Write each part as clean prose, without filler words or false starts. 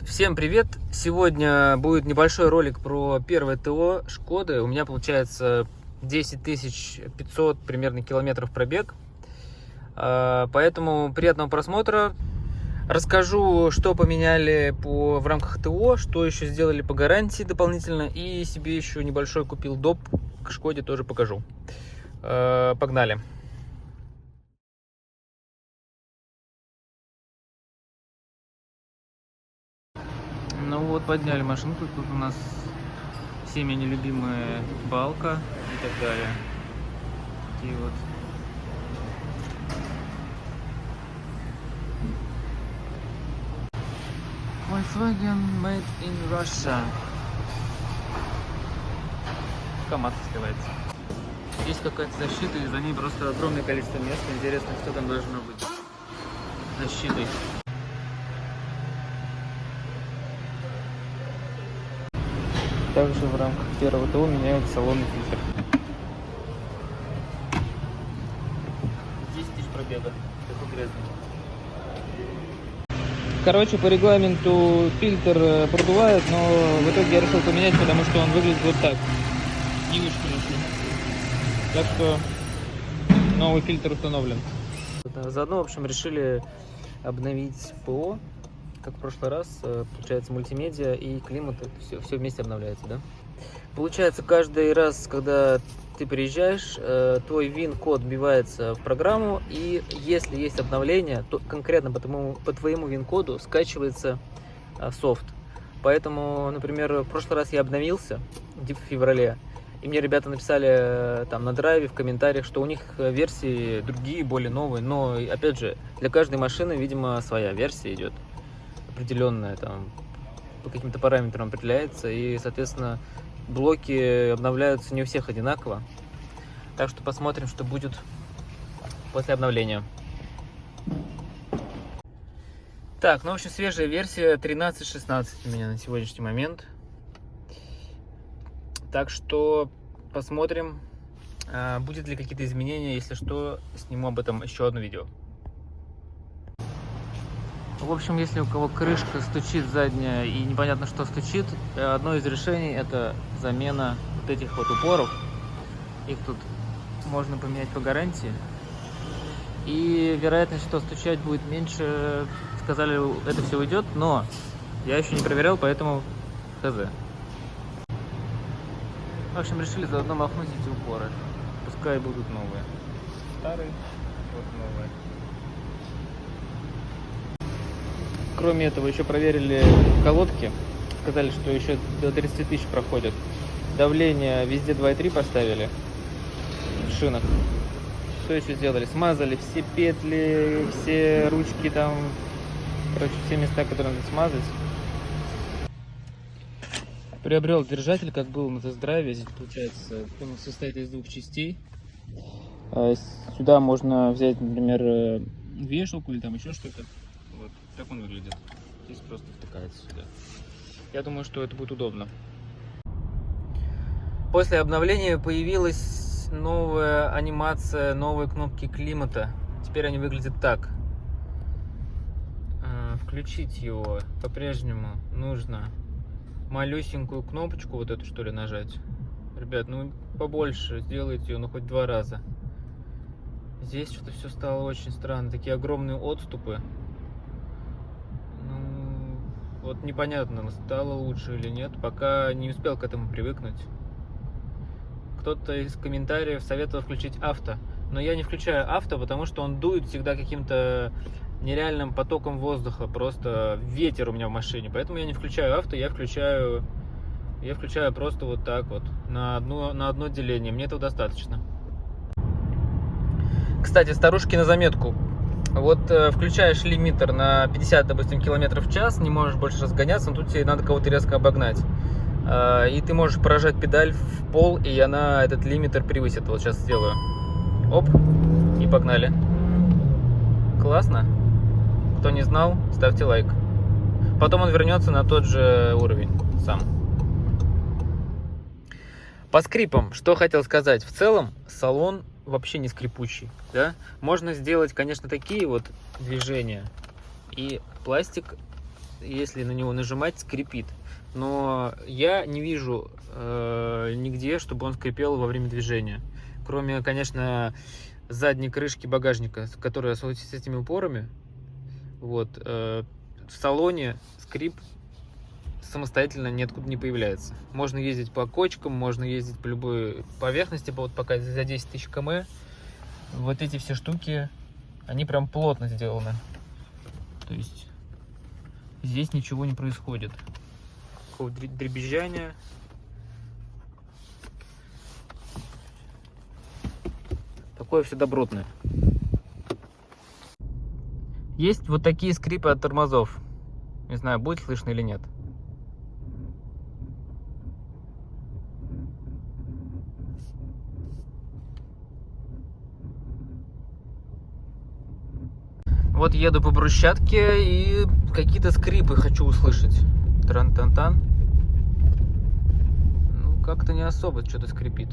Всем привет! Сегодня будет небольшой ролик про первое ТО Шкоды. У меня получается 10 500 примерно километров пробег. Поэтому приятного просмотра. Расскажу, что поменяли в рамках ТО, что еще сделали по гарантии дополнительно. И себе еще небольшой купил доп. К Шкоде тоже покажу. Погнали! Ну вот, подняли машинку. Тут у нас всеми нелюбимая балка и так далее. Такие вот. Volkswagen Made in Russia. КамАЗ сливается. Есть какая-то защита, и за ней просто огромное количество мест. Интересно, что там должно быть защитой. Также в рамках первого ТО меняют салонный фильтр. 10 тысяч пробега. Такой грязный. Короче, по регламенту фильтр продувает, но в итоге я решил поменять, потому что он выглядит вот так. Не очень хорошо. Так что новый фильтр установлен. Заодно, в общем, решили обновить ПО, как в прошлый раз. Получается, мультимедиа и климат, все вместе обновляется, да? Получается, каждый раз, когда ты приезжаешь, твой ВИН-код вбивается в программу, и если есть обновление, то конкретно по твоему ВИН-коду скачивается софт. Поэтому, например, в прошлый раз я обновился в феврале, и мне ребята написали там на драйве, в комментариях, что у них версии другие, более новые, но, опять же, для каждой машины, видимо, своя версия идет, определенная, там, по каким-то параметрам определяется, и, соответственно, блоки обновляются не у всех одинаково. Так что посмотрим, что будет после обновления. Так, ну, в общем, свежая версия 13.16 у меня на сегодняшний момент. Так что посмотрим, будет ли какие-то изменения. Если что, сниму об этом еще одно видео. В общем, если у кого крышка стучит задняя и непонятно, что стучит, одно из решений — это замена вот этих вот упоров. Их тут можно поменять по гарантии. И вероятность, что стучать будет меньше, сказали, это все уйдет, но я еще не проверял, поэтому хз. В общем, решили заодно махнуть эти упоры. Пускай будут новые. Старые, вот новые. Кроме этого, еще проверили колодки. Сказали, что еще до 30 тысяч проходят. Давление везде 2,3 поставили в шинах. Что еще сделали? Смазали все петли, все ручки там. Короче, все места, которые надо смазать. Приобрел держатель, как был на тест-драйве. Здесь, получается, он состоит из двух частей. Сюда можно взять, например, вешалку или там еще что-то. Вот так он выглядит. Здесь просто втыкается сюда. Я думаю, что это будет удобно. После обновления появилась новая анимация, новые кнопки климата. Теперь они выглядят так. Включить его по-прежнему нужно малюсенькую кнопочку, вот эту, что ли, нажать. Ребят, ну побольше сделайте ее, ну хоть 2 раза. Здесь что-то все стало очень странно. Такие огромные отступы. Ну, вот непонятно, стало лучше или нет. Пока не успел к этому привыкнуть. Кто-то из комментариев советовал включить авто. Но я не включаю авто, потому что он дует всегда каким-то нереальным потоком воздуха. Просто ветер у меня в машине. Поэтому я не включаю авто, я включаю просто вот так вот. На одно деление. Мне этого достаточно. Кстати, старушки, на заметку. Вот включаешь лимитер на 50, допустим, километров в час, не можешь больше разгоняться, но тут тебе надо кого-то резко обогнать. И ты можешь поражать педаль в пол, и она этот лимитер превысит. Вот сейчас сделаю. Оп, и погнали. Классно? Кто не знал, ставьте лайк. Потом он вернется на тот же уровень сам. По скрипам, что хотел сказать. В целом, салон вообще не скрипучий, да? Можно сделать, конечно, такие вот движения, и пластик если на него нажимать, скрипит. Но я не вижу нигде, чтобы он скрипел во время движения. Кроме, конечно, задней крышки багажника, которая с этими упорами. Вот. В салоне скрип самостоятельно ниоткуда не появляется. Можно ездить по кочкам, можно ездить по любой поверхности, вот пока за 10 тысяч км. Вот эти все штуки, они прям плотно сделаны. То есть здесь ничего не происходит. Какого-то дребезжания. Такое все добротное. Есть вот такие скрипы от тормозов. Не знаю, будет слышно или нет. Вот еду по брусчатке и какие-то скрипы хочу услышать. Тран-тан-тан. Ну, как-то не особо что-то скрипит.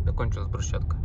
Закончилась брусчатка.